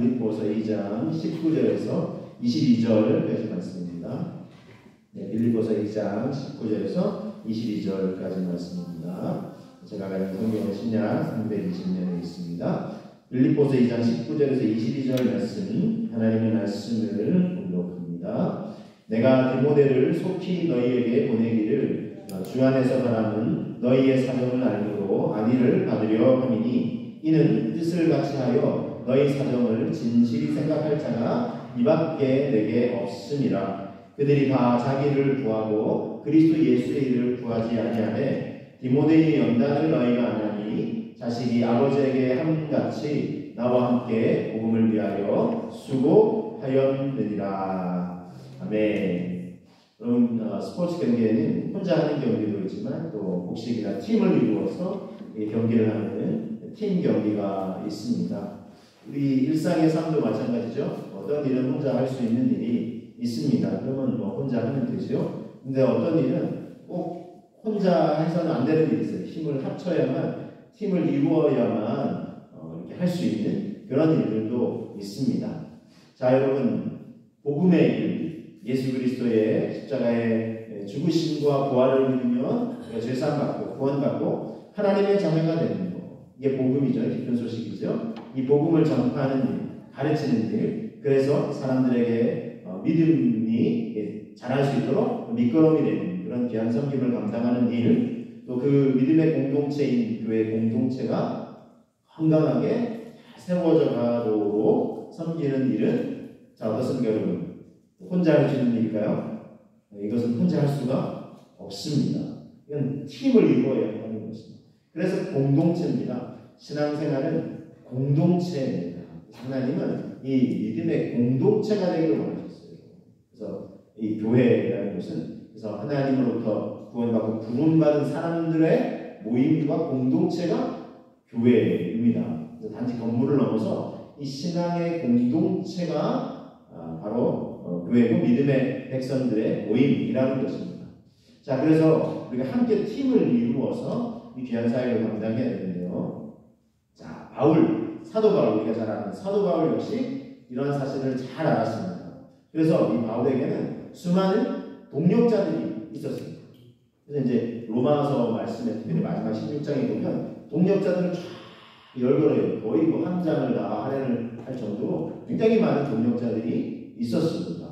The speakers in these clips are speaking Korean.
빌립보서 2장 19절에서 22절까지 말씀입니다. 네, 빌립보서 2장 19절에서 22절까지 말씀입니다. 제가 가진 성경은 신약 320년에 있습니다. 빌립보서 2장 19절에서 22절 말씀, 하나님의 말씀을 공독합니다. 내가 디모데를 속히 너희에게 보내기를 주 안에서 바라는 너희의 사정을 알므로 안위를 받으려 함이니 이는 뜻을 같이 하여 너희 사정을 진실히 생각할 자가 이밖에 내게 없음이라. 그들이 다 자기를 구하고 그리스도 예수의 일을 구하지 아니하되 디모데의 연단을 너희가 아나니 자식이 아버지에게 함같이 나와 함께 복음을 위하여 수고하였느니라. 아멘. 여러분, 스포츠 경기에는 혼자 하는 경기도 있지만 또 복식이나 팀을 이루어서 경기를 하는 팀 경기가 있습니다. 우리 일상의 삶도 마찬가지죠. 어떤 일은 혼자 할 수 있는 일이 있습니다. 그러면 혼자 하면 되죠. 근데 어떤 일은 꼭 혼자 해서는 안 되는 일이 있어요. 힘을 합쳐야만, 팀을 이루어야만 이렇게 할 수 있는 그런 일들도 있습니다. 자, 여러분, 복음의 일, 예수 그리스도의 십자가의 죽으심과 부활을 믿으면 죄사함받고 구원받고 하나님의 자녀가 되는 것, 이게 복음이죠. 기쁜 소식이죠. 이 복음을 전파하는 일, 가르치는 일, 그래서 사람들에게 믿음이 자랄 수 있도록 미끄럼이 되는 그런 귀한 섬김을 감당하는 일, 또 그 믿음의 공동체인 교회 공동체가 건강하게 세워져 가도록 섬기는 일은, 자, 어떻습니까, 여러분? 혼자 할 수 있는 일일까요? 이것은 혼자 할 수가 없습니다. 이건 팀을 이루어야 하는 것입니다. 그래서 공동체입니다. 신앙생활은 공동체입니다. 하나님은 이 믿음의 공동체가 되기를 원하셨어요. 그래서 이 교회라는 것은, 그래서 하나님으로부터 구원받고 부름받은 사람들의 모임과 공동체가 교회입니다. 단지 건물을 넘어서 이 신앙의 공동체가 바로 교회고 믿음의 백성들의 모임이라는 것입니다. 자, 그래서 우리가 함께 팀을 이루어서 이 귀한 사역을 감당해야 되는데요. 자, 사도 바울, 우리가 잘 아는 사도 바울 역시 이런 사실을 잘 알았습니다. 그래서 이 바울에게는 수많은 동력자들이 있었습니다. 그래서 이제 로마서 말씀에 특별히 마지막 16장에 보면 동력자들을 쫙 열거해요. 거의 한 장을 다 할애를 할 정도로 굉장히 많은 동력자들이 있었습니다.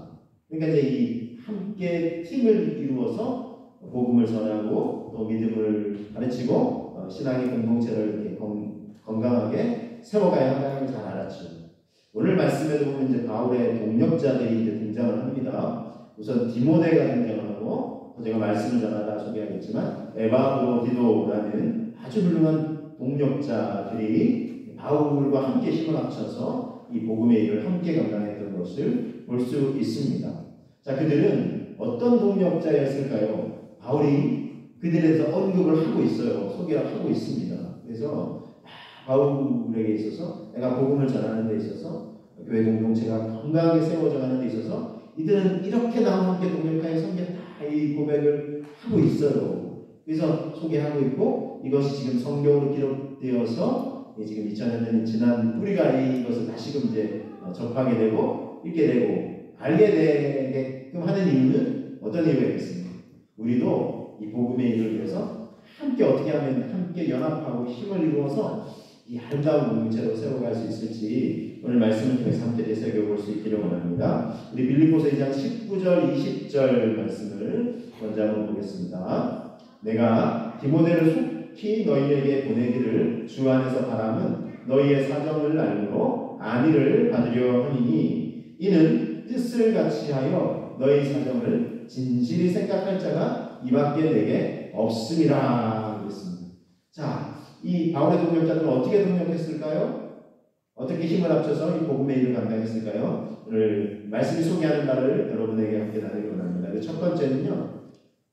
그러니까 이제 이 함께 팀을 이루어서 복음을 전하고 또 믿음을 가르치고 신앙의 공동체를 이렇게 건강하게 세워가야 한다는 걸 잘 알았죠. 오늘 말씀에도 보면 이제 바울의 동력자들이 이제 등장을 합니다. 우선 디모데가 등장하고, 제가 말씀을 전하다 소개하겠지만 에바브로디도라는 아주 훌륭한 동력자들이 바울과 함께 힘을 합쳐서 이 복음의 일을 함께 감당했던 것을 볼 수 있습니다. 자, 그들은 어떤 동력자였을까요? 바울이 그들에 대해서 언급을 하고 있어요. 소개를 하고 있습니다. 그래서 바울에게 있어서, 내가 복음을 전하는 데 있어서, 교회 공동체가 건강하게 세워져 가는 데 있어서 이들은 이렇게 나와 함께 동력하여 섬겼다, 이 고백을 하고 있어요. 그래서 소개하고 있고, 이것이 지금 성경으로 기록되어서 지금 2000년이 지난 우리가 이것을 다시금 이제 접하게 되고 읽게 되고 알게 되게끔 하는 이유는 어떤 이유가 있겠습니까? 우리도 이 복음의 일을 위해서 함께 어떻게 하면 함께 연합하고 힘을 이루어서 이 아름다운 공동체로 세워갈 수 있을지 오늘 말씀을 통해서 함께 되새겨볼 수 있기를 원합니다. 우리 빌립보서 2장 19절 20절 말씀을 먼저 한번 보겠습니다. 내가 디모데를 속히 너희에게 보내기를 주 안에서 바람은 너희의 사정을 알므로 안위를 받으려 함이니 이는 뜻을 같이 하여 너희 사정을 진실히 생각할 자가 이밖에 내게 없음이라 그랬습니다. 자, 이 바울의 동력자들은 어떻게 동력했을까요? 어떻게 힘을 합쳐서 이 복음의 일을 감당했을까요? 오늘 말씀이 소개하는 바를 여러분에게 함께 나누기 원합니다. 첫 번째는요,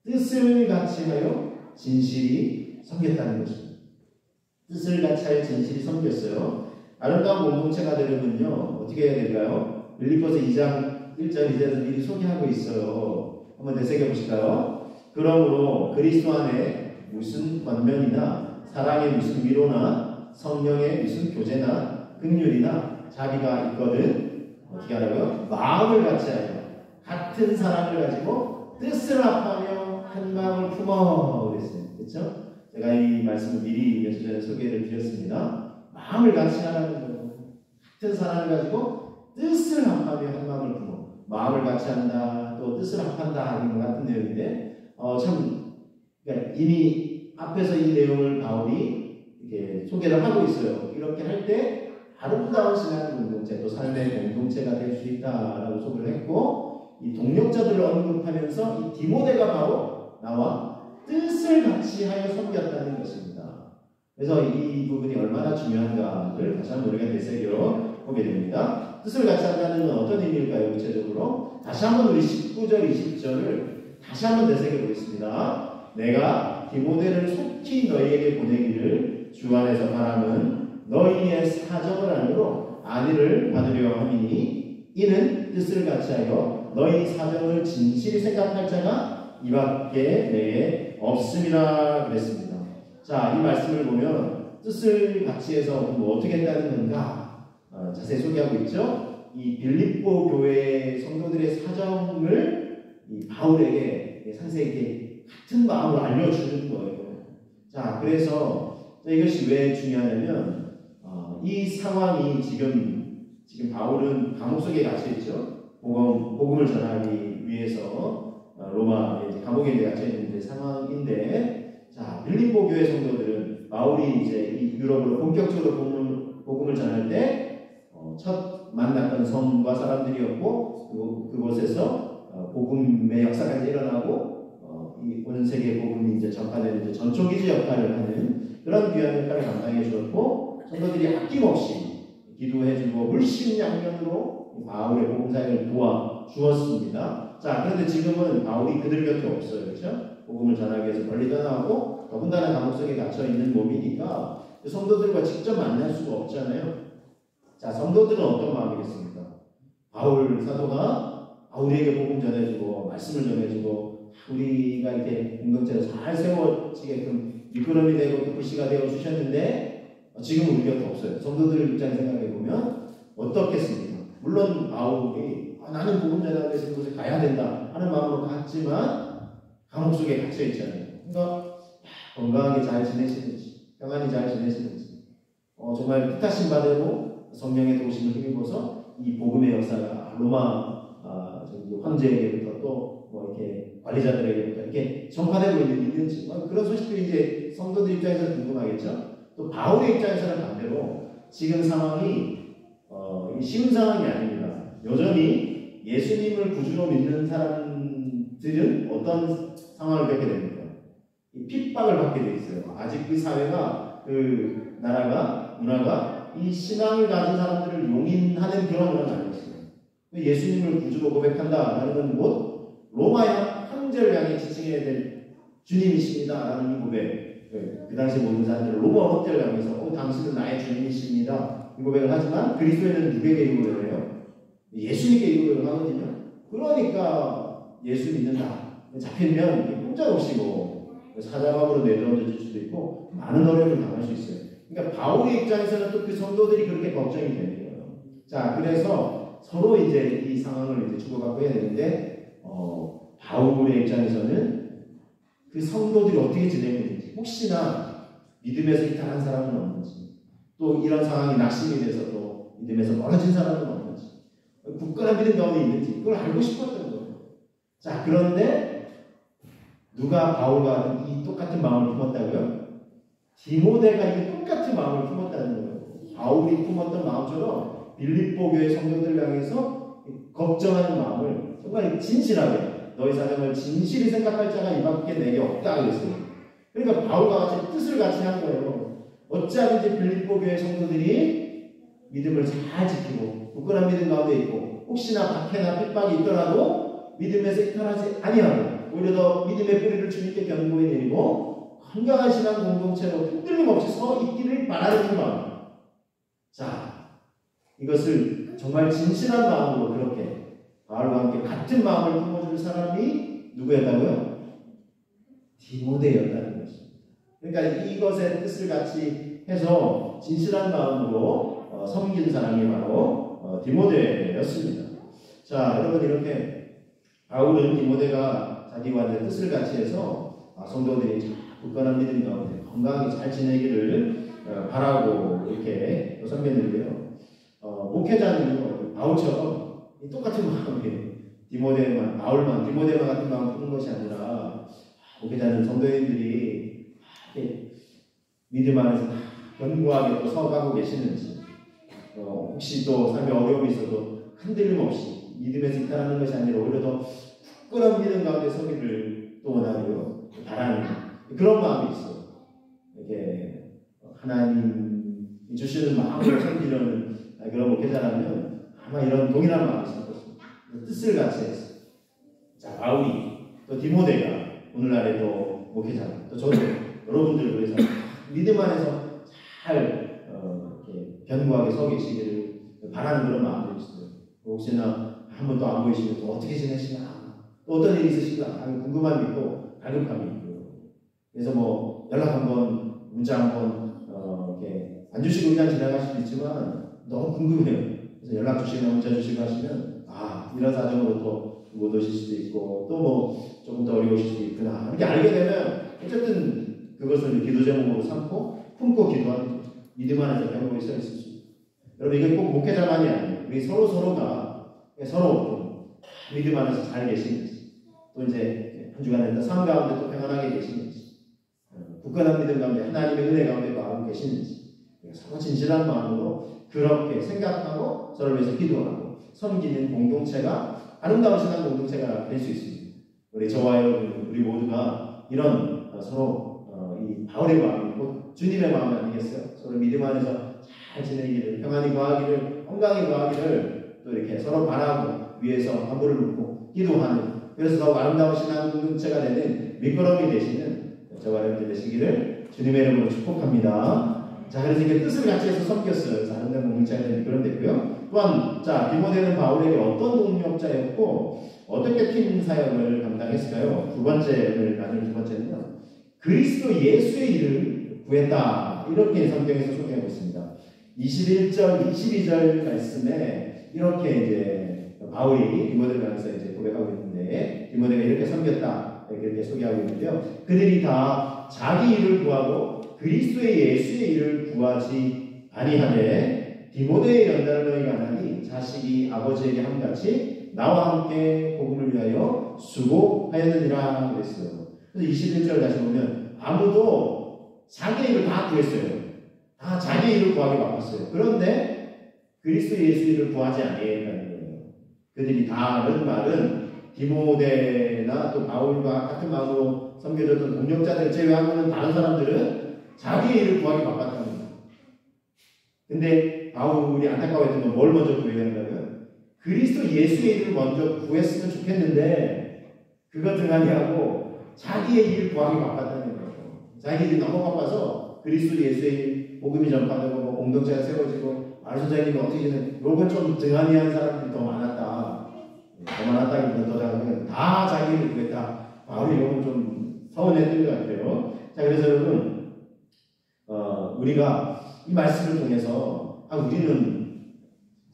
뜻을 같이 하여 진실히 섬겼다는 것입니다. 뜻을 같이 하여 진실히 섬겼어요. 아름다운 공동체가 되려면요, 어떻게 해야 될까요? 빌립보서 2장 1절 2절에서 미리 소개하고 있어요. 한번 되새겨 보실까요? 그러므로 그리스도 안에 무슨 권면이나 사랑의 무슨 위로나 성령의 무슨 교제나 긍휼이나 자비가 있거든 어떻게 하라고요? 마음을 같이 하여 같은 사랑을 가지고 뜻을 합하며 한 마음을 품어 그랬어요. 그렇죠? 제가 이 말씀을 미리 몇 주 전에 소개를 드렸습니다. 마음을 같이 하라는 거예요. 같은 사랑을 가지고 뜻을 합하며 한 마음을 품어. 마음을 같이 한다, 또 뜻을 합한다 이런 같은 내용인데 그러니까 이미 앞에서 이 내용을 바울이 이렇게 소개를 하고 있어요. 이렇게 할 때 아름다운 신앙 공동체, 또 삶의 공동체가 될 수 있다라고 소개를 했고, 이 동력자들을 언급하면서 이 디모데가 바로 나와 뜻을 같이 하여 섬겼다는 것입니다. 그래서 이 부분이 얼마나 중요한가를 다시 한번 우리가 되새겨 보게 됩니다. 뜻을 같이 한다는 건 어떤 의미일까요? 구체적으로 다시 한번 우리 19절, 20절을 다시 한번 되새겨 보겠습니다. 내가 디모데를 속히 너희에게 보내기를 주 안에서 바람은 너희의 사정을 알므로 안위를 받으려 함이니 이는 뜻을 같이 하여 너희 사정을 진실히 생각할 자가 이밖에 내게 없음이라 그랬습니다. 자, 이 말씀을 보면 뜻을 같이 해서 뭐 어떻게 했다는 건가 자세히 소개하고 있죠. 이 빌립보 교회 성도들의 사정을 이 바울에게 상세히 같은 마음으로 알려주는 거예요. 자, 그래서 이것이 왜 중요하냐면 이 상황이 지금 바울은 감옥 속에 갇혀 있죠. 복음을 전하기 위해서 로마 감옥에 갇혀 있는 상황인데, 자, 빌립보 교회 성도들은 바울이 이제 이 유럽으로 본격적으로 복음을 전할 때 첫 만났던 성과 사람들이었고, 그곳에서 복음의 역사가 일어나고 이 온 세계 복음이 이제 전파되는 전초기지 역할을 하는 그런 귀한 역할을 감당해 주었고, 성도들이 아낌없이 기도해주고 물심양면으로 바울의 복음사역을 도와주었습니다. 자, 그런데 지금은 바울이 그들 곁에 없어요. 그렇죠? 복음을 전하기 위해서 멀리 떠나고 더군다나 감옥 속에 갇혀있는 몸이니까 성도들과 직접 만날 수가 없잖아요. 자, 성도들은 어떤 마음이겠습니까? 바울 사도가 우리에게 복음 전해주고 말씀을 전해주고 우리가 이렇게 공동체를 잘 세워지게끔 미끄럼이 되고 또 불씨가 되어 주셨는데 지금 우리 곁에 없어요. 성도들 입장에 생각해보면 어떻겠습니까? 물론 바울이 나는 복음 전하기 위해서 그곳에 가야 된다 하는 마음으로 갔지만 감옥 속에 갇혀 있잖아요. 그러니까 건강하게 잘 지내시는지 평안히 잘 지내시는지 정말 뜻하신 바대로 성령의 도우심을 힘입어서 이 복음의 역사가 로마 황제에게부터 또 뭐 이렇게 관리자들에게부터 이렇게 전파되고 있는지 그런 소식들이 이제 성도들 입장에서 궁금하겠죠. 또 바울의 입장에서는 반대로 지금 상황이 쉬운 상황이 아닙니다. 여전히 예수님을 구주로 믿는 사람들은 어떤 상황을 겪게 됩니까? 핍박을 받게 돼 있어요. 아직 그 사회가 그 나라가 문화가 이 신앙을 가진 사람들을 용인하는 그런 문화는 아니었어요. 예수님을 구주로 고백한다라는 건 곧 로마의 황제를 향해 지칭해야 될 주님이십니다라는 이 고백. 그 당시 모든 사람들은 로마 황제를 향해서 당신은 나의 주님이십니다 이 고백을 하지만 그리스도인은 누구에게 이 고백을 해요? 예수님께 이 고백을 하거든요. 그러니까 예수 믿는다 잡히면 꼼짝없이 사자감으로 내던져 줄 수도 있고 많은 어려움을 당할 수 있어요. 그러니까 바울의 입장에서는 또 그 성도들이 그렇게 걱정이 되는 거예요. 자, 그래서 서로 이제 이 상황을 이제 주고받고 해야 되는데 바울의 입장에서는 그 성도들이 어떻게 지내고 있는지, 혹시나 믿음에서 이탈한 사람은 없는지, 또 이런 상황이 낙심이 돼서 또 믿음에서 멀어진 사람은 없는지, 굳건한 믿음 가운데 있는지 그걸 알고 싶었던 거예요. 자, 그런데 누가 바울과 이 똑같은 마음을 품었다고요? 디모데가 이 똑같은 마음을 품었다는 거예요. 바울이 품었던 마음처럼 빌립보 교회 성도들 향해서 걱정하는 마음을 정말 진실하게 너희 사정을 진실히 생각할 자가 이밖에 내게 없다 그랬어요. 그러니까 바울과 같이 뜻을 같이 한 거예요. 어찌하든지 빌립보 교회 성도들이 믿음을 잘 지키고 굳건한 믿음 가운데 있고 혹시나 박해나 핍박이 있더라도 믿음에서 이탈하지 아니하고 오히려 더 믿음의 뿌리를 주님께 견고히 내리고 건강한 신앙 공동체로 흔들림 없이 서 있기를 바라는 마음. 자, 이것을 정말 진실한 마음으로 그렇게 바울과 함께 같은 마음을 품어줄 사람이 누구였다고요? 디모데였다는 것입니다. 그러니까 이것의 뜻을 같이 해서 진실한 마음으로 섬긴 사람이 바로 디모데였습니다. 자, 여러분 이렇게 바울은 디모데가 자기와 이제 뜻을 같이 해서 성도들이 굳건한 믿음 가운데 건강하게 잘 지내기를 바라고 이렇게 섬겼는데요. 목회자는 바울처럼 똑같은 마음이에요. 바울만 디모데만 같은 마음 푸는 것이 아니라 목회자는 성도인들이 믿음 안에서 견고하게 또 서가고 계시는지, 혹시 또 삶에 어려움이 있어도 흔들림 없이 믿음에서 이탈하는 것이 아니라 오히려 더 굳건한 믿음 가운데 서기를 또 원하고요, 바라는 그런 마음이 있어요. 이렇게 하나님이 주시는 마음을 섬기려는 그런 목회자라면 아마 이런 동일한 마음이 있을 것입니다. 뜻을 같이 해서. 자, 바울이 또 디모데가 오늘날의 또 목회자, 또 저도 여러분들을 위해서 믿음 안에서 잘 이렇게 견고하게 서 계시기를 바라는 그런 마음도 있어요. 혹시나 한 번도 안 보이시면 또 어떻게 지내시나, 또 어떤 일이 있으신가 궁금함이 있고 갈급함이 있고요. 그래서 뭐 연락 한번, 문자 한번 이렇게 안 주시고 그냥 지나갈 수도 있지만 너무 궁금해요. 그래서 연락 주시거나 문자 주시고 하시면 이런 사정으로 또 못 오실 수도 있고 또 뭐 조금 더 어려우실 수도 있구나 이렇게 알게 되면 어쨌든 그것을 기도 제목으로 삼고 품고 기도하는 믿음 안에서 견고히 서 있을 수 있어요. 여러분 이게 꼭 목회자만이 아니에요. 우리 서로가 서로 믿음 안에서 잘 계시는지, 또 이제 한 주간에 삶 가운데 또 평안하게 계시는지, 굳건한 믿음 가운데 하나님의 은혜 가운데 마음 계시는지, 서로 진실한 마음으로 그렇게 생각하고 서로를 위해서 기도하고 섬기는 공동체가 아름다운 신앙 공동체가 될 수 있습니다. 우리 저와 여러분, 우리 모두가 이런 서로 이 바울의 마음이 곧 주님의 마음 아니겠어요? 서로 믿음 안에서 잘 지내기를, 평안히 거하기를, 건강히 거하기를 또 이렇게 서로 바라고 위에서 안부를 묻고 기도하는, 그래서 더욱 아름다운 신앙 공동체가 되는 밑거름이 되시는 저와 여러분들 되시기를 주님의 이름으로 축복합니다. 자, 그래서 이게 뜻을 같이 해서 섬겼어요. 그래서 아름다운 공동체가 되는 그런 됐고요. 또한 자, 디모데는 바울에게 어떤 동력자였고 어떻게 팀 사역을 감당했을까요? 나눌 두 번째는요, 그리스도 예수의 일을 구했다, 이렇게 성경에서 소개하고 있습니다. 21절, 22절 말씀에 이렇게 이제 바울이 디모데를 향해서 이제 고백하고 있는데, 디모데가 이렇게 섬겼다 이렇게 소개하고 있는데요. 그들이 다 자기 일을 구하고 그리스도의 예수의 일을 구하지 아니하되 디모데의 연단을 너희가 하나니 자식이 아버지에게 함같이 나와 함께 복음을 위하여 수고하였느니라 그랬어요. 그래서 21절 다시 보면 아무도 자기 일을 다 구했어요. 다 자기 일을 구하기 바빴어요. 그런데 그리스도 예수 일을 구하지 아니했다는 거예요. 그들이 다른 말은 디모데나 또 바울과 같은 마음으로 섬겨줬던 동력자들 제외하고는 다른 사람들은 자기 일을 구하기 바빴다는 거예요. 근데 바울이 안타까워했던 건 뭘 먼저 구해야 한다면 그리스도 예수의 일을 먼저 구했으면 좋겠는데 그것 등한히 하고 자기의 일을 구하기 바빴다는 거예요. 자기 일이 너무 바빠서 그리스도 예수의 일, 복음이 전파되고 뭐 공동체가 세워지고 말 선생님이 어떻게 되는 이걸 좀 등한히 한 사람들이 더 많았다. 더 많았다기보다 더 잘하면 다 자기 일을 구했다. 바울이 이런 건 좀 서운했던 것 같아요. 자, 그래서 여러분 우리가 이 말씀을 통해서 우리는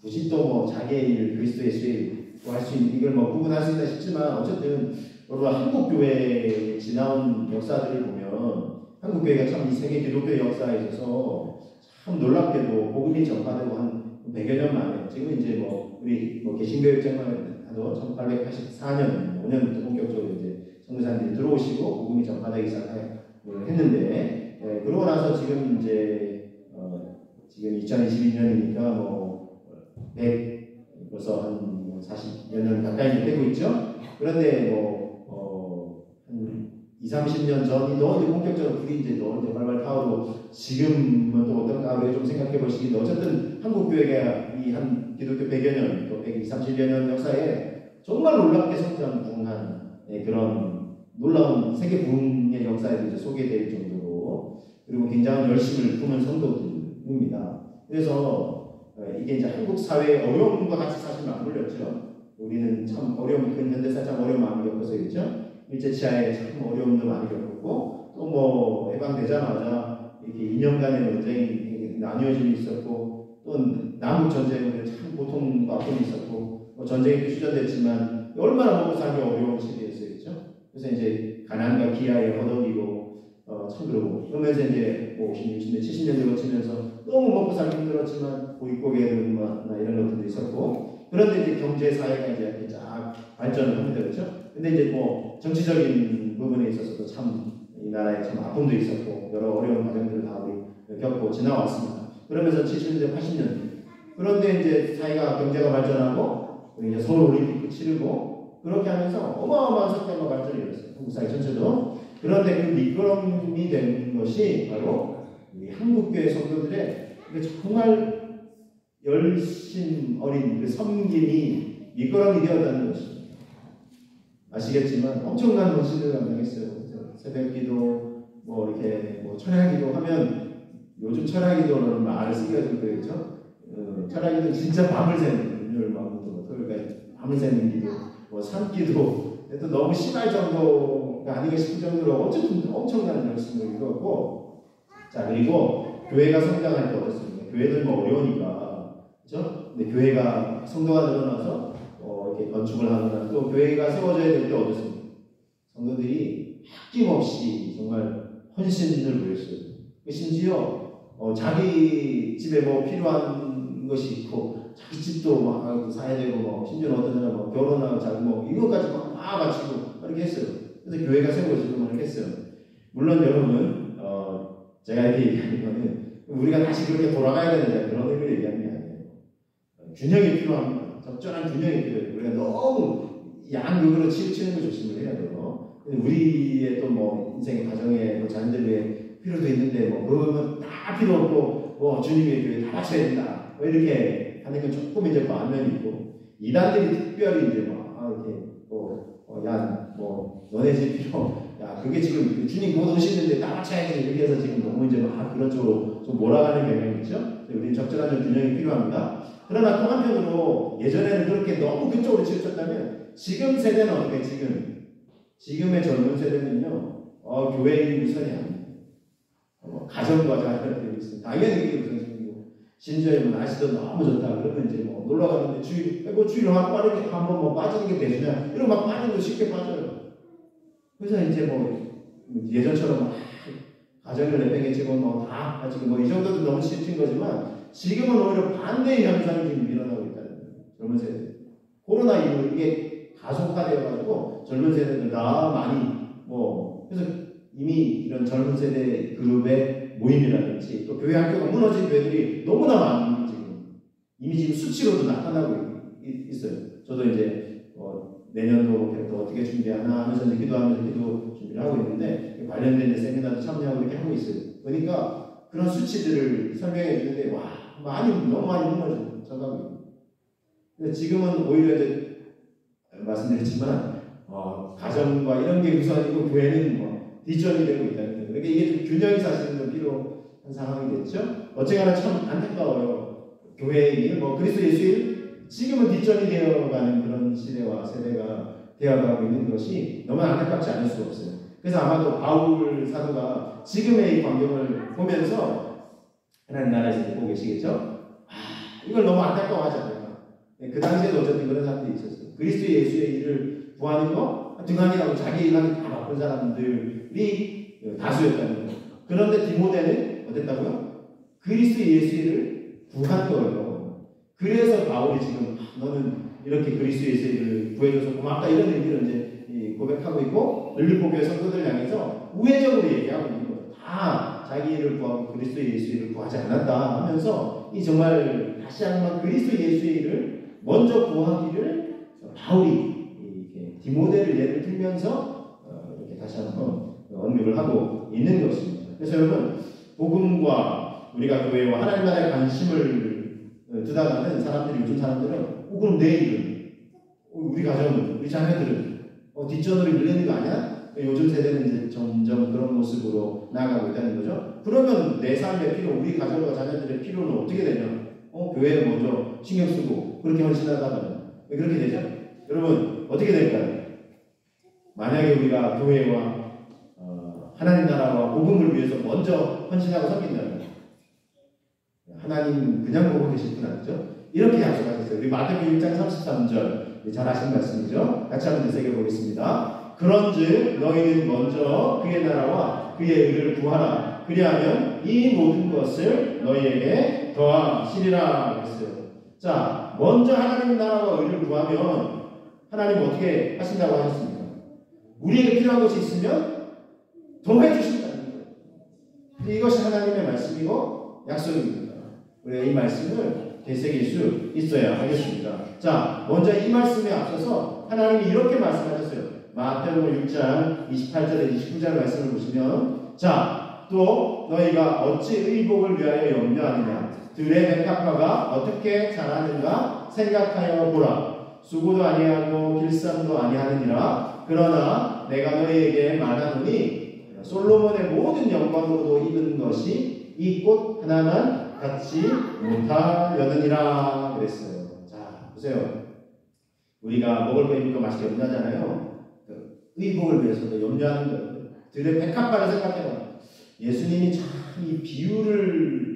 굳이 또 뭐 자기의 일, 그리스도 예수의 일 할 수 있는 이걸 뭐 구분할 수 있다 싶지만 어쨌든 여러분 한국 교회에 지나온 역사들을 보면 한국 교회가 참 이 세계 기독교 역사에 있어서 참 놀랍게도 복음이 전파되고 한 100여 년 만에 지금 이제 뭐 우리 뭐 개신교 입장만 해도 1884년 5년부터 본격적으로 이제 선교사님들이 들어오시고 복음이 전파되기 시작했는데. 그러고 나서 지금 이제 지금 2022년이니까 뭐 100 벌써 한 40여 년 가까이 되고 있죠. 그런데 한 20-30년 전이 더 이제 본격적으로 불이 이제 발발 타오르고 지금은 또 어떤가 우리가 좀 생각해 보시기도 어쨌든 한국 교회가 이 한 기독교 100여 년 또 120-30여 년 역사에 정말 놀랍게 성장 부흥한 그런 놀라운 세계 부흥의 역사에도 이제 소개될 정도로 그리고 굉장한 열심을 품은 성도들입니다. 그래서 이게 이제 한국 사회의 어려움과 같이 사실 맞물렸죠. 우리는 참 어려움, 근현대사 참 어려움 많이 겪어서였죠. 일제치하에 참 어려움도 많이 겪었고 또 뭐 해방되자마자 이렇게 2년간의 논쟁이 나뉘어짐이 있었고 또 남북 전쟁은 참 고통과 아픔이 있었고 전쟁이 휴전됐지만 얼마나 먹고 살기 어려운 시대였었죠. 그래서 이제 가난과 기아에 허덕이고 참 그러면서 이제 50, 60년, 70년대 거치면서 너무 먹고 살기 힘들었지만 보릿고개나 이런 것들도 있었고 그런데 이제 경제 사회가 이제 쫙 발전을 합니다, 그렇죠? 근데 이제 정치적인 부분에 있어서도 참 이 나라에 참 아픔도 있었고 여러 어려운 과정들을 다 우리 겪고 지나왔습니다. 그러면서 70년대, 80년대 그런데 이제 사회가 경제가 발전하고 우리 이제 서울 올림픽도 치르고 그렇게 하면서 어마어마한 속도로 발전이 일어났어요. 한국 사회 전체도. 그런데 그 미끄럼이 된 것이 바로 우리 한국교회 성도들의 정말 열심 어린 그 섬김이 미끄럼이 되었다는 것입니다. 아시겠지만 엄청난 헌신을 감당했어요. 새벽기도 이렇게 철야기도 하면 요즘 철야기도는 말을 쓰기가 좀 그렇죠. 철야기도 진짜 밤을 새는 금요일 밤부터 토요일까지 밤을 새는 기도, 산기도 또 너무 심할 정도가 아닌가 싶을 정도로 어쨌든 엄청난 열심을 이루었고 자 그리고 교회가 성장할 때 어떻습니까? 교회는 어려우니까 그렇죠? 근데 교회가 성도가 늘어나서 이렇게 건축을 하거나 또 교회가 세워져야 될 때 어떻습니까? 성도들이 아낌없이 정말 헌신을 보였어요. 심지어 자기 집에 필요한 것이 있고 자기 집도 막 사야 되고 심지어 어떤 사람은 결혼하고 자고 이것까지 막 바치고 이렇게 했어요. 그래서 교회가 세워지고 이렇게 했어요. 물론 여러분 제가 이렇게 얘기하는 거는 우리가 다시 그렇게 돌아가야 되는 그런 의미를 얘기하는 게 아니에요. 균형이 필요합니다. 적절한 균형이 필요해요. 우리가 너무 양극으로 치우치는 거 조심을 해야 돼요. 우리의 또 인생의 가정에 자녀들 위해 필요도 있는데 그거는 다 필요 없고 주님의 교회 다 바쳐야 된다. 이렇게 하는 건 조금 이제 반면이 있고 이단들이 특별히 이제 이렇게 너네 집 필요 그게 지금 주님 곧 오시는데 다 바쳐야지 이렇게 해서 지금 너무 이제 그런 쪽으로 좀 몰아가는 경향이 있죠. 우리는 적절한 균형이 필요합니다. 그러나 또 한편으로 예전에는 그렇게 너무 그쪽으로 치우쳤다면 지금 세대는 어떻게 지금의 젊은 세대는요 교회의 우선이 아닙니다. 가정과 자녀들이 있습니다. 당연히 그게 우선이고 심지어 날씨도 너무 좋다 그러면 이제 놀러 가는데 주일 한 빠르게 한번 빠지는 게 대수냐 이러면 막 빠지는 거 쉽게 빠져요. 그래서 이제 예전처럼 가정을 내팽개치고 다 지금 이 정도도 너무 치우친 거지만 지금은 오히려 반대의 현상이 지금 일어나고 있다는 거예요. 젊은 세대. 코로나 이후 이게 가속화되어가지고 젊은 세대들 다 많이 그래서 이미 이런 젊은 세대 그룹의 모임이라든지 또 교회 학교가 무너진 교회들이 너무나 많이 이미 지금 수치로도 나타나고 있어요. 저도 이제 내년도 어떻게 준비하나 하면서 기도하면서 기도 준비를 하고 있는데 관련된 세미나도 참여하고 이렇게 하고 있어요. 그러니까 그런 수치들을 설명해 주는데 너무 많이 무너져가고 있어요. 지금은 오히려 이제 말씀드렸지만 가정과 이런 게 우선이고 교회는 뒷전이 되고 있다는 거예요. 그러니까 이게 좀 균형이 사실은 좀 필요한 상황이겠죠. 어쨌거나 참 안타까워요. 교회의 일, 그리스도 예수일 지금은 뒷전이 되어가는 그런 시대와 세대가 되어가고 있는 것이 너무 안타깝지 않을 수가 없어요. 그래서 아마도 바울 사도가 지금의 이 광경을 보면서 하나님 나라에서 보고 계시겠죠. 이걸 너무 안타까워하지 않을까. 그 당시에도 어쨌든 그런 사람들이 있었어요. 그리스도 예수의 일을 구하는 거 등한이라고 자기 일하기 다 바쁜 사람들이 다수였다는 거예요. 그런데 디모데는 어땠다고요? 그리스도 예수를 구한 거예요. 그래서 바울이 지금 너는 이렇게 그리스도 예수를 구해줘서 고맙다 이런 의미를 이제 고백하고 있고 늘리포 교회 성도들 향해서 우회적으로 얘기하고 있는 거예요. 다 자기 일을 구하고 그리스도 예수를 구하지 않았다 하면서 이 정말 다시 한번 그리스도 예수의 일을 먼저 구하기를 바울이 디모데를 예를 들면서 이렇게 다시 한번 언급을 하고 있는 것입니다. 그래서 여러분 복음과 우리가 교회와 하나님 나라에 관심을 두다가는 사람들이 요즘 사람들은 그럼 내 일은 우리 가정은 우리 자녀들은 뒷전으로 밀리는 거 아니야? 요즘 세대는 이제 점점 그런 모습으로 나아가고 있다는 거죠. 그러면 내 삶의 필요, 우리 가정과 자녀들의 필요는 어떻게 되냐? 교회를 먼저 신경 쓰고 그렇게 헌신하다가는 왜 그렇게 되죠? 여러분 어떻게 될까요? 만약에 우리가 교회와 하나님 나라와 복음을 위해서 먼저 헌신하고 섬긴다면 하나님 그냥 보고 계실 분 아니죠? 이렇게 약속하셨어요. 우리 마태복음 1장 33절 잘 아시는 말씀이죠? 같이 한번 되새겨보겠습니다. 그런즉 너희는 먼저 그의 나라와 그의 의를 구하라. 그리하면 이 모든 것을 너희에게 더하시리라 그랬어요. 자, 먼저 하나님 나라와 의를 구하면 하나님 어떻게 하신다고 하셨습니까? 우리에게 필요한 것이 있으면 더해주신다는 거예요. 이것이 하나님의 말씀이고 약속입니다. 우리가 이 말씀을 되새길 수 있어야 하겠습니다. 자, 먼저 이 말씀에 앞서서 하나님이 이렇게 말씀하셨어요. 마태복음 6장 28절에 29절 말씀을 보시면, 자, 또 너희가 어찌 의복을 위하여 염려하느냐? 들의 백합화가 어떻게 자라는가 생각하여 보라. 수고도 아니하고 길쌈도 아니하느니라. 그러나 내가 너희에게 말하노니 솔로몬의 모든 영광으로도 입은 것이 이 꽃 하나만 갖지 못하려느니라 그랬어요. 자, 보세요. 우리가 먹을 거 입을 거 맛있게 염려하잖아요. 의복을 위해서도 염려하는 거예요. 들의 백합화를 생각해봐. 예수님이 참 이 비유를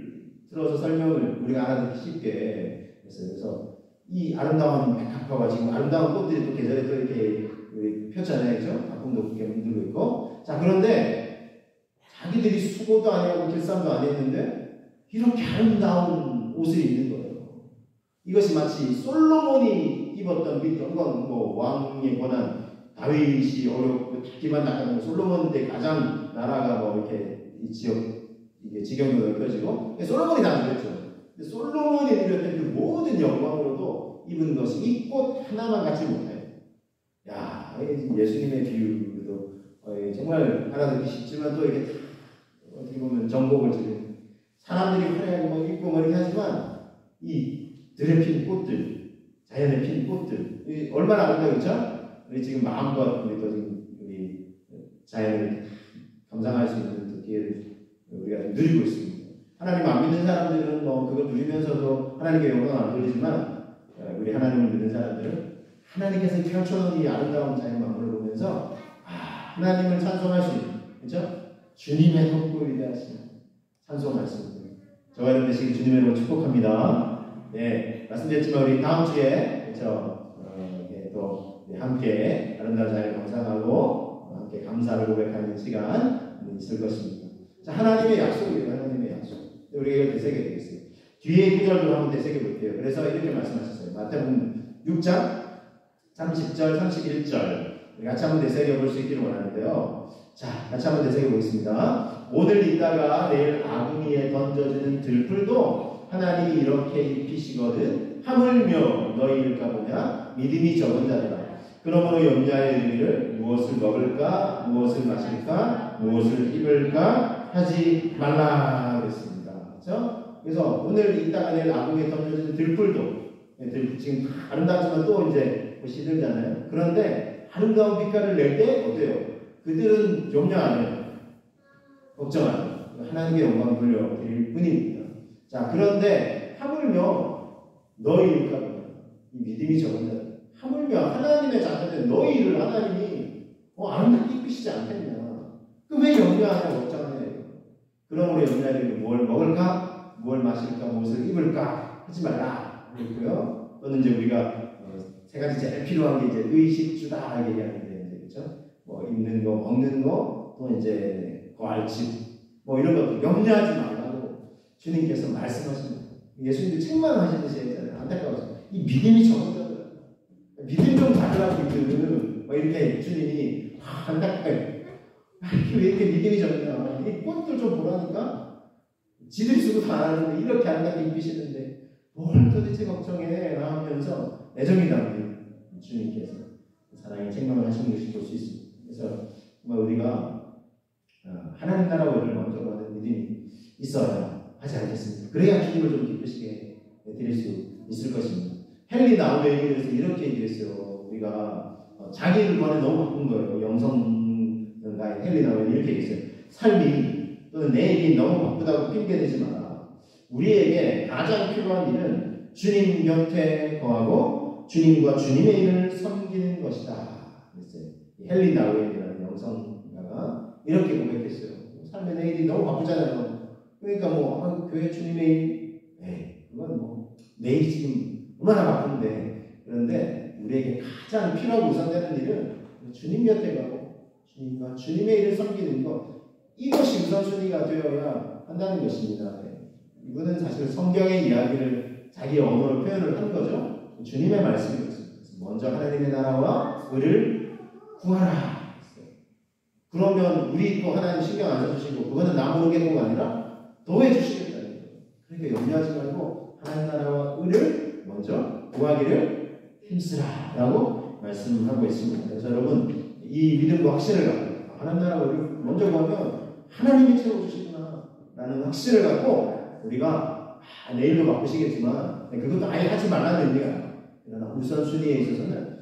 들어서 설명을 우리가 알아듣기 쉽게 했어요. 그래서 이 아름다운 백합화가 지금 아름다운 꽃들이 또 계절에 또 이렇게 폈잖아요. 그죠? 가끔도 그렇게 물들고 있고. 자, 그런데 자기들이 수고도 아니하고 길쌈도 아니했는데 이렇게 아름다운 옷을 입는 거예요. 이것이 마치 솔로몬이 입었던 그 영광, 왕의 권한, 다윗이 어렵고 기만 나가는 솔로몬 때 가장 나라가 이렇게 이 지역 이게 지경도 넓혀지고 솔로몬이 다 그랬죠. 솔로몬이 누렸던 그 모든 영광으로도 입은 것이 이 꽃 하나만 갖지 못해요. 야, 예수님의 비유도 정말 알아듣기 쉽지만 또 이렇게 어떻게 보면 정복을 지금 사람들이 화려하게 입고 이렇게 하지만 이 들에 핀 꽃들, 자연에 핀 꽃들 얼마나 아름다우죠? 우리 지금 마음껏 우리 또 지금 우리 자연을 감상할 수 있는 또 기회를 우리가 누리고 있습니다. 하나님 안 믿는 사람들은 그걸 누리면서도 하나님께 영광을 안 돌리지만 우리 하나님을 믿는 사람들은 하나님께서 펼쳐놓은 이 아름다운 자연 만물을 보면서 하나님을 찬송할 수 있는, 그렇죠? 주님의 높고 위대하신 찬송하십니다. 저와 여러분 되시길 주님의 이름으로 축복합니다. 네, 말씀드렸지만 우리 다음 주에 그렇죠? 또 함께 아름다운 자연을 감상하고 함께 감사를 고백하는 시간 있을 것입니다. 자, 하나님의 약속이에요. 하나님의 약속. 우리가 이걸 되새겨 되겠어요. 뒤에 구절도 한번 되새겨 볼게요. 그래서 이렇게 말씀하셨어요. 마태복음 6장 30절, 31절. 우리 같이 한번 되새겨 볼 수 있기를 원하는데요. 자, 같이 한번 되새겨 보겠습니다. 오늘 있다가 내일 아궁이에 던져지는 들풀도 하나님이 이렇게 입히시거든 하물며 너희일까 보냐 믿음이 적은 자들아. 그러므로 염려하여 이르기를 무엇을 먹을까 무엇을 마실까 무엇을 입을까 하지 말라 그랬습니다. 그렇죠? 그래서 오늘 이따가 내일 아궁이에 던져지는 들풀도 지금 아름답지만 또 이제 시들잖아요. 그런데 아름다운 빛깔을 낼 때 어때요? 그들은 염려 안 해요. 걱정 안 해요. 하나님의 영광 돌려드릴 뿐입니다. 자, 그런데 하물며 너희일까 보냐 이 믿음이 적은 자들 하물며 하나님의 자녀된 너희를 하나님이 아름답게 이끄시지 않겠냐. 그 왜 염려하냐 걱정하냐. 그러므로 염려하려면 뭘 먹을까 뭘 마실까 무엇을 입을까 하지 말라 그랬고요. 또는 이제 우리가 세 가지 제일 필요한 게 이제 의식주다 얘기하는데 이제 그렇죠? 입는 거 먹는 거 또 이제 거할집 이런 것도 염려하지 말라고 주님께서 말씀하십니다. 예수님도 책만 하시듯이 했잖아요. 안타까워서 이 믿음이 적은 자들 믿음 좀 가져라고 믿음 이렇게 주님이 안타까워요. 왜 이렇게 믿음이 적냐. 이 꽃들 좀 보라니까 지들이 쓰고 다 하는데 이렇게 아름답게 입히시는데 뭘 도대체 걱정해 하면서 애정이 담긴 주님께서 사랑의 책망을 하시는 것이 볼 수 있습니다. 그래서 정말 우리가 하나님 나라를 먼저 구하는 믿음이 있어야 하지 않겠습니까? 그래야 주님을 좀 기쁘시게 드릴 수 있을 것입니다. 헨리 나우에 대해서 이렇게 얘기했어요. 우리가 자기를 구하는 너무 바쁜 거예요. 영성가인 헨리 나우에 이렇게 얘기했어요. 삶이 또는 내 일이 너무 바쁘다고 핑계대지 마라. 우리에게 가장 필요한 일은 주님 곁에 거하고 주님과 주님의 일을 섬기는 것이다. 그랬어요. 헨리 나우에라는 영성가가 이렇게 고백했어요. 삶의 내 일이 너무 바쁘잖아요. 그러니까 교회 주님의 일 내일이 지금 얼마나 바쁜데. 그런데 우리에게 가장 필요하고 우선되는 일은 주님 곁에 가고 주님과 주님의 일을 섬기는 것, 이것이 우선순위가 되어야 한다는 것입니다. 이거는 사실 성경의 이야기를 자기 언어로 표현을 한 거죠. 주님의 말씀이었습니다. 먼저 하나님의 나라와 의를 구하라. 그러면 우리 또 하나님 신경 안 써주시고 그거는 나 모르겠고가 아니라 더해 주시겠다는 거예요. 그러니까 염려하지 말고 하나님 나라와 의를 먼저 구하기를 힘쓰라라고 말씀하고 있습니다. 그래서 여러분 이 믿음과 확신을 갖고 하나님 나라와 의를 먼저 구하면 하나님이 채워주시구나 라는 확신을 갖고 우리가 내일도 바쁘시겠지만 그것도 아예 하지 말라는 의미가 아니에요. 그러나 우선순위에 있어서는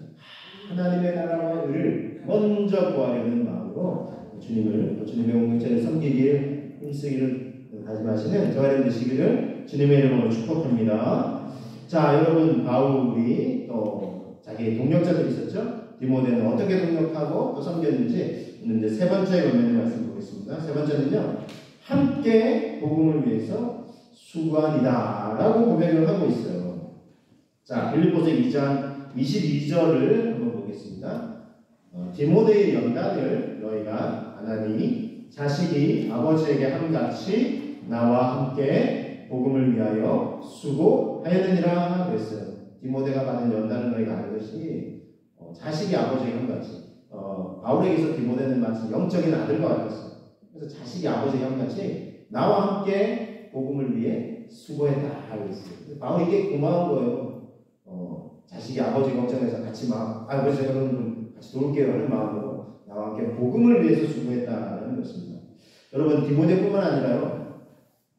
하나님의 나라와 의를 먼저 구하려는 마음으로 주님을, 주님의 공동체를 섬기기를 힘쓰기를 다짐하시는 저와 여러분 되시기를 주님의 이름으로 축복합니다. 자, 여러분 바울이 또 자기 동력자들이 있었죠. 디모데는 어떻게 동력하고 또 섬겼는지 이제 세 번째 권면의 말씀 보겠습니다. 세 번째는요, 함께 복음을 위해서 수고하니라 라고 고백을 하고 있어요. 자, 빌립보서 2장 22절을 한번 보겠습니다. 디모데의 연단을 너희가 하나니 자식이 아버지에게 함같이 나와 함께 복음을 위하여 수고하였느니라 그랬어요. 디모데가 받은 연단을 너희가 알듯이 자식이 아버지에게 함같이, 바울에게서 디모데는 마치 영적인 아들과 같았어요. 그래서 자식이 아버지에게 함같이 나와 함께 복음을 위해 수고했다 그랬어요. 바울이 이게 고마운 거예요. 자식이 아버지 걱정해서 같이 아버지 제가 그럼 같이 도울게요 하는 마음으로 나와 함께 복음을 위해서 수고했다는 것입니다. 여러분 디모데뿐만 아니라요,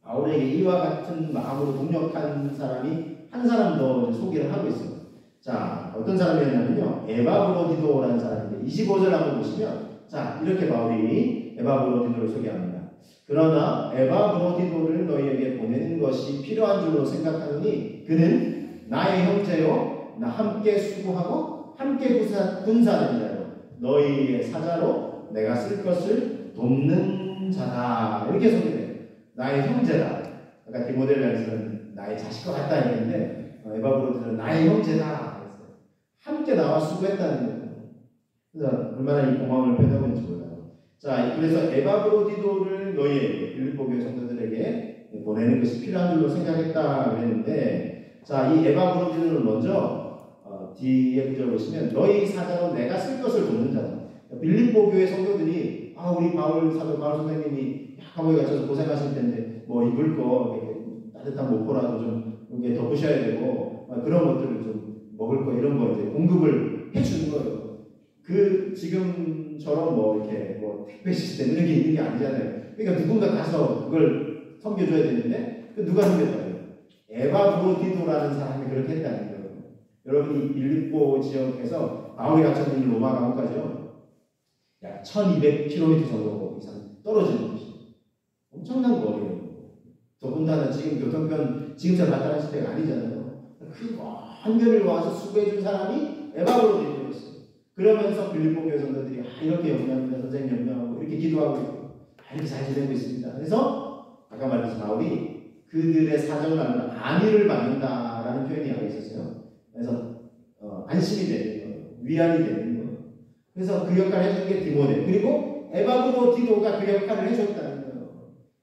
바울에게 이와 같은 마음으로 동력한 사람이 한 사람 더 소개를 하고 있어요. 자, 어떤 사람이었냐면요, 에바브로디도라는 사람인데 25절 한번 보시면 자, 이렇게 바울이 에바브로디도를 소개합니다. 그러나 에바브로디도를 너희에게 보내는 것이 필요한 줄로 생각하노니 그는 나의 형제요 나 함께 수고하고 함께 군사하는 자요 너희의 사자로 내가 쓸 것을 돕는 자다. 이렇게 소개돼요. 나의 형제다. 아까 디모데를 위해서는 나의 자식과 같다 했는데 에바브로디도는 나의 형제다. 함께 나와 수고했다는 거예요. 그래서 얼마나 이 고마움을 표현하고 있는지 몰라요. 자, 그래서 에바브로디도를 너희 빌립보 교회 성도들에게 보내는 것이 필요한 줄로 생각했다 그랬는데, 자, 이 에바브로디도를 먼저 뒤에 구절 보시면 너희 사자로 내가 쓸 것을 돕는 자다. 빌립보 교회 성도들이 우리 바울 선생님이 감옥에 갇혀서 고생하실 텐데 뭐 입을 거 따뜻한 모포라도 좀 이렇게 덮으셔야 되고 그런 것들을 좀 먹을 거 이런 거 이제 공급을 해주는 거예요. 그 지금처럼 뭐 이렇게 뭐 택배 시스템 이런 게 있는 게 아니잖아요. 그러니까 누군가 가서 그걸 섬겨줘야 되는데 누가 섬겼다고요? 에바브로디도라는 사람이 그렇게 했다는 거예요. 여러분이 빌립보 지역에서 바울이 갇혀있는 로마 감옥까지요, 약 1200km 정도 이상 떨어지는 곳이에요. 엄청난 거리예요. 더군다나 지금 교통편 지금처럼 발달한 시대가 아니잖아요. 그 먼 거리를 와서 수고해준 사람이 에바브로디도였어요. 그러면서 빌립보 교회 성도들이 이렇게 염려합니다. 선생님 염려하고 이렇게 기도하고 있고 이렇게 잘 지내고 있습니다. 그래서 아까 말했듯이 바울이 그들의 사정을 알면 안위를 받는다라는 표현이 여기 있었어요. 그래서 안심이 되는 거예요. 위안이 되는 거예요. 그래서 그 역할을 해준 게 디모데, 그리고 에바브로디도가 그 역할을 해줬다는 거예요.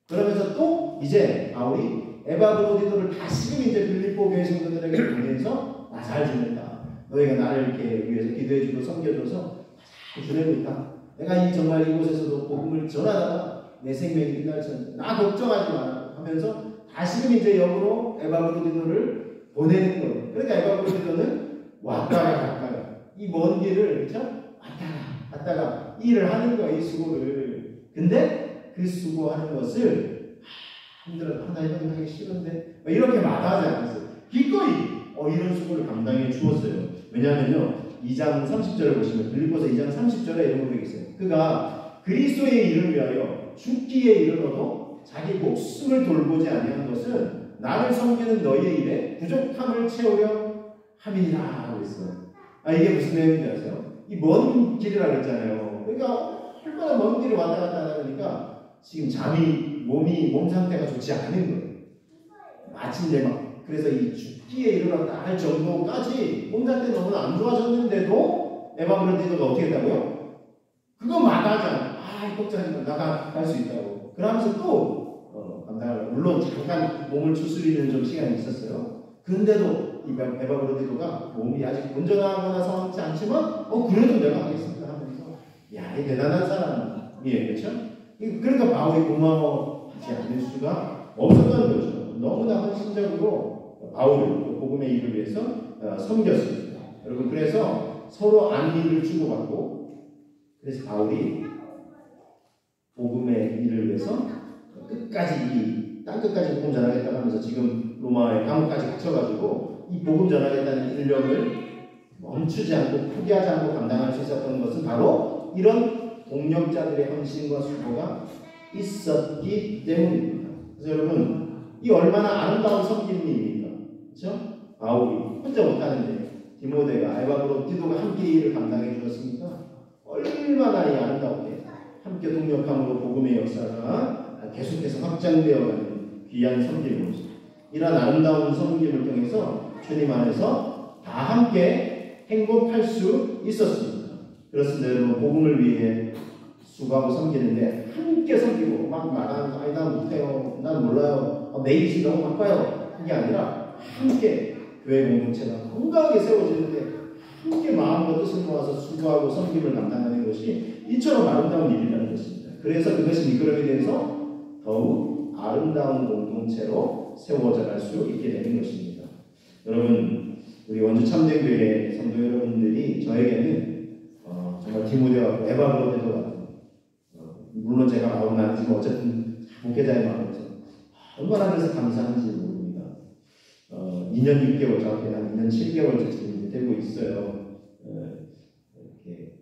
그러면서 또 이제 바울이 에바브로디도를 다시금 이제 빌립보 교회 성도들에게 보내서 나 잘 지낸다. 너희가 나를 이렇게 위해서 기도해주고 섬겨줘서 잘 지내고 있다. 내가 정말 이곳에서도 복음을 전하다가 내 생명이 끝날 전 나 걱정하지 마라 하면서 다시금 이제 역으로 에바브로디도를 보내는 거예요. 그러니까 에바브로디도는 왔다가 갔다가 이 먼 길을 그렇죠? 왔다가 이 일을 하는 거예요. 이 수고를. 근데 그 수고하는 것을 힘들어 나 이건 하기 싫은데 이렇게 말하지 않았어요. 기꺼이 이런 수고를 감당해 주었어요. 왜냐하면요 2장 30절을 보시면 빌립보서 2장 30절에 이런 고백이 있어요. 그가 그리스도의 일을 위하여 죽기에 이르러도 자기 목숨을 돌보지 아니한 것은 나를 섬기는 너희의 일에 부족함을 채우려 함이니라 하고 있어요. 이게 무슨 내용인지 아세요? 이 먼 길이라고 했잖아요. 그러니까 얼마나 먼 길을 왔다 갔다 하니까 지금 몸 상태가 좋지 않은 거예요. 마침내 막 그래서 이 죽기에 이르렀다 할 정도까지 몸 상태 너무나 안 좋아졌는데도 에바브로디도가 어떻게 했다고요? 그거 마다하잖아. 걱정하지 마. 나가 갈 수 있다고. 그러면서 또 감당하려고. 물론 잠깐 몸을 추스리는 좀 시간이 있었어요. 그런데도 이 에바브로디도가 몸이 아직 온전하거나 성황치 않지만 그래도 내가 하겠습니다 하면서 야, 이 대단한 사람이에요. 그렇죠? 그러니까 바울이 고마워하지 않을 수가 없었던 거죠. 너무나 헌신적으로 바울을 복음의 일을 위해서 섬겼습니다. 여러분, 그래서 서로 안위를 주고받고, 그래서 바울이 복음의 일을 위해서 끝까지 땅 끝까지 복음 전하겠다고 하면서 지금 로마의 감옥까지 갇혀가지고 이 복음 전하겠다는 일념을 멈추지 않고 포기하지 않고 감당할 수 있었던 것은 바로 이런 동력자들의 헌신과 수고가 있었기 때문입니다. 그래서 여러분, 이 얼마나 아름다운 섬김입니까? 그렇죠? 바울이 혼자 못하는데 디모데가 에바브로디도가 함께 이 일을 감당해 주었으니까 얼마나 이 아름답게 함께 동력함으로 복음의 역사가 계속해서 확장되어가는 귀한 섬김으로서 이런 아름다운 섬김을 통해서 주님 안에서 다 함께 행복할 수 있었습니다. 그렇습니다. 여러분, 복음을 위해 수고하고 섬기는데 함께 섬기고 막 말하는 아니 난 못해요, 난 몰라요, 내 일이 너무 바빠요, 그게 아니라 함께 교회 공동체가 건강하게 세워지는데 함께 마음과 뜻을 모아서 수고하고 섬김을 감당하는 것이 이처럼 아름다운 일이라는 것입니다. 그래서 그것이 미끄럼이 돼서 더욱 아름다운 공동체로 세워져 갈 수 있게 되는 것입니다. 여러분, 우리 원주 참된교회 성도 여러분들이 저에게는 정말 디모데와 에바브로디도 같은, 물론 제가 바울은 아니지만 어쨌든 목회자의 마음에서 얼마나 그래서 감사한지 모릅니다. 2년 6개월, 정확히 한 2년 7개월 지금 되고 있어요. 이렇게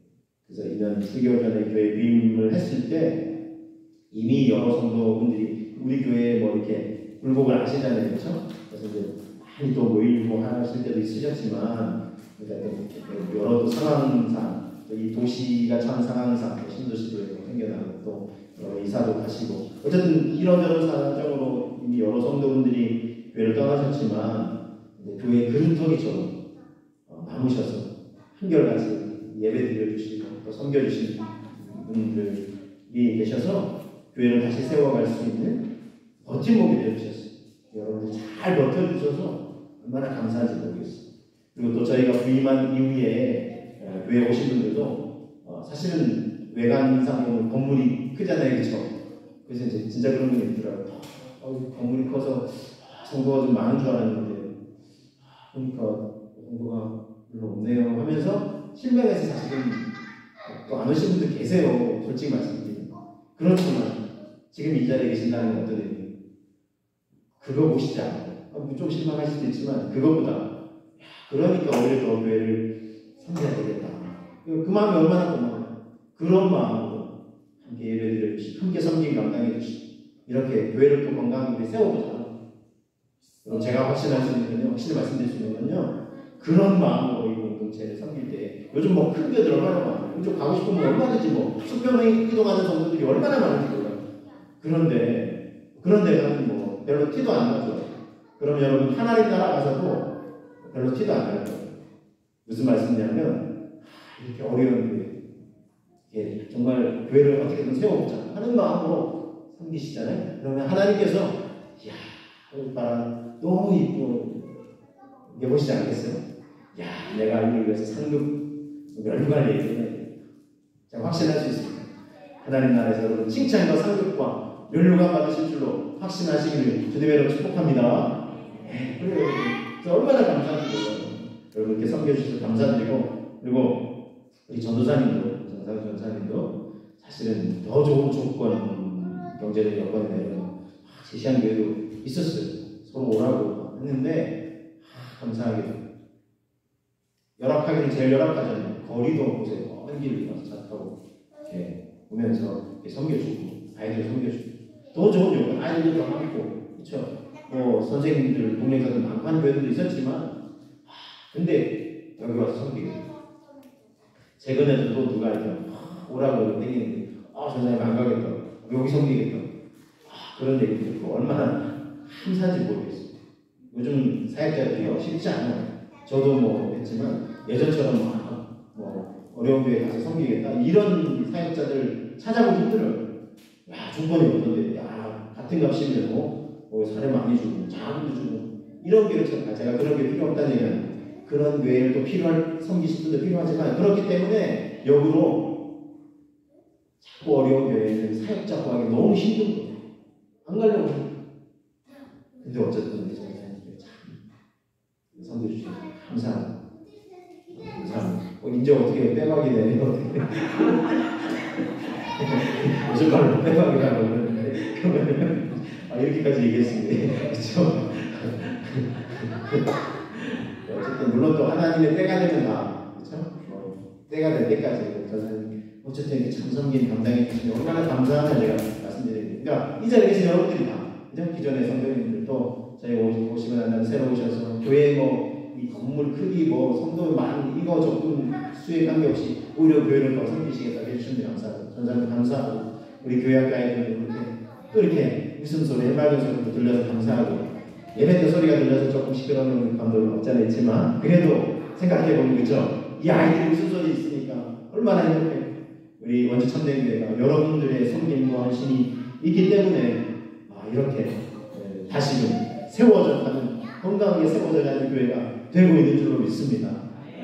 그래서 2년 7개월 전에 교회 부임을 했을 때 이미 여러 성도분들이 우리 교회에 뭐 이렇게 굴복을 하시잖아요, 그렇죠? 그래서 이제 많이 또 모이고 하실 때도 있으셨지만, 그러니까 여러 상황상, 이 도시가 처한 상황상, 신도시도 생겨나고 또 이사도 가시고, 어쨌든 이런저런 사정으로 이미 여러 성도분들이 교회를 떠나셨지만, 교회 그루터기처럼 남으셔서 한결같이 예배 드려주시고 또 섬겨주시는 분들이 계셔서 교회를 다시 세워갈 수 있는 버팀목이 되어주셨어요. 여러분들 잘 버텨주셔서 얼마나 감사한지 모르겠어요. 그리고 또 저희가 부임한 이후에 교회 오신 분들도 사실은 외관상으로 건물이 크잖아요, 그렇죠? 그래서 이제 진짜 그런 분이 있더라고요. 건물이 커서 성도가 좀 많은 줄 알았는데 보니까 성도가 별로 없네요 하면서 실명해서 사실은 또 안 오신 분들 계세요. 솔직히 말씀드리면. 그렇지만 지금 이 자리에 계신다는 어떤 의미, 그거 보시지 않고 좀 실망하실 수도 있지만 그거보다 그러니까 오히려 더 교회를 섬겨야 되겠다. 그 마음이 얼마나 고마워요. 그런 마음으로 함께 예배드려 주시고 함께 섬김 감당해 주시고 이렇게 교회를 또 건강하게 세워보자. 그럼 제가 확신할 수 있는 건요, 확실히 말씀드릴 수 있는 건요, 그런 마음으로 이 공동체를 섬길 때 요즘 뭐 큰 교회들 얼마나 많아요. 이쪽 가고 싶으면 얼마든지 뭐 수평에 이동하는 성도들이 얼마나 많은지 몰라요. 그런데 가면 별로 티도 안 나죠. 그럼 여러분 하나님 나라 가서도 별로 티도 안 나요. 무슨 말씀이냐면 이렇게 어려운 교회, 정말 교회를 어떻게든 세워보자 하는 마음으로 섬기시잖아요. 그러면 하나님께서 이야, 오빠랑 너무 이쁘게 보시지 않겠어요? 야, 내가 이를 위해서 상급 멸관을 얘기해야 돼. 제가 확신할 수 있습니다. 하나님 나라에서 여러분 칭찬과 상급과 멸류관 받으실 줄로 확신하시기를 주님의 이름으로 축복합니다. 그래요. 얼마나 감사드려요. 여러분 이렇게 섬겨주셔서 감사드리고, 그리고 우리 전도사님도, 정상 전사님도 사실은 더 좋은 조건, 경제적 여건이 내려서 제시한 교회도 있었어요. 서로 오라고 했는데 감사하게도 열악하기는 제일 열악하잖아요. 거리도 보세요. 먼 길을 가서 차 타고 오면서 섬겨주고 아이들 섬겨주고 더 좋은 요건, 아이들도 더 많고, 그렇죠? 뭐 선생님들, 동네가들 많은 교회들도 있었지만 근데 여기 와서 섬기게. 최근에도 또 누가 이렇게 오라고 땡기는데 선생님 안 가겠다, 여기 섬기겠다, 그런 얘기 듣고 얼마나 감사한지 모르겠어요. 요즘 사역자들이요 쉽지 않아요. 저도 뭐 했지만 예전처럼 뭐 어려운 교회 가서 섬기겠다 이런 사역자들 찾아보기 힘들어요. 야 조건이 어떤데, 야 같은 값이면 뭐 사례 많이 주고 자금도 주고 이런 교회를 찾아. 제가 그런 게 필요 없다는 얘기는 그런 교회를 또 필요할 섬기실 분도 필요하지만 그렇기 때문에 역으로 자꾸 어려운 교회는 사역자 구하기 너무 힘든 거예요. 안 가려고 해요. 근데 어쨌든 우리 전사님께 참 섬겨주셔서 감사합니다. 이제 어떻게 빼박이 되는 어떻게 무슨 말로 빼박이라고 그러는데 그러면 이렇게까지 얘기했습니다. 그렇죠? 어쨌든 물론 또 하나님의 때가 되면 다 그렇죠? 때가 될 때까지 전사님 어쨌든 이렇게 참 섬긴 감당해 주시면 얼마나 감사하나 제가 말씀드립니다. 그러니까 이 자리에 계신 여러분들이 다 그죠? 기존의 성도님들도 저희 오시고 난 새로 오셔서 교회 이 건물 크기 성도 많이 이거 조금 수에 관계없이 오히려 교회를 더 섬기시겠다고 해주시는데 감사하고 전사님 감사하고 우리 교회 학교 아이들도 또 이렇게 웃음소리 해맑은 소리도 들려서 감사하고 예배 때 소리가 들려서 조금 시끄러운 감독은 없잖아 있지만 그래도 생각해보면 그죠? 이 아이들이 웃음소리 있으니까 얼마나 행복해요. 우리 원주 천대교회가 여러분들의 섬김과 헌신이 있기 때문에 이렇게 다시금 세워져가는 건강하게 세워져가는 교회가 되고 있는 줄로 믿습니다.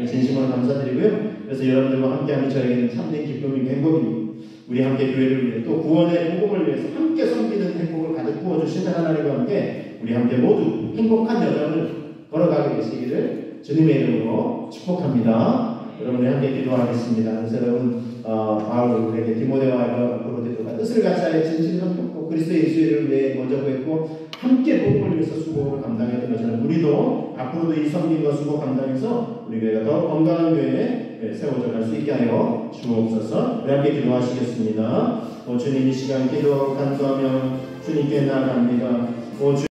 진심으로 감사드리고요. 그래서 여러분들과 함께하는 저에게는 참된 기쁨이고 행복이고 우리 함께 교회를 위해 또 구원의 복음을 위해서 함께 섬기는 행복을 가득 부어주시는 하나님과 함께 우리 함께 모두 행복한 여정을 걸어가게 되시기를 주님의 이름으로 축복합니다. 여러분들 함께 기도하겠습니다. 새로운 바울에게 디모데와 아볼로디도가 뜻을 같이 하여 진실을 섬겼고 그리스도 예수를 위해 먼저 구했고 함께 복음을 위해서 수고를 감당했던 것처럼 우리도 앞으로도 이 섬김과 수고 감당해서 우리 교회가 더 건강한 교회에 세워져 갈 수 있게 하여 주옵소서. 우리 함께 기도하시겠습니다. 주님 이 시간 기도하고 간구하며 주님께 나아갑니다.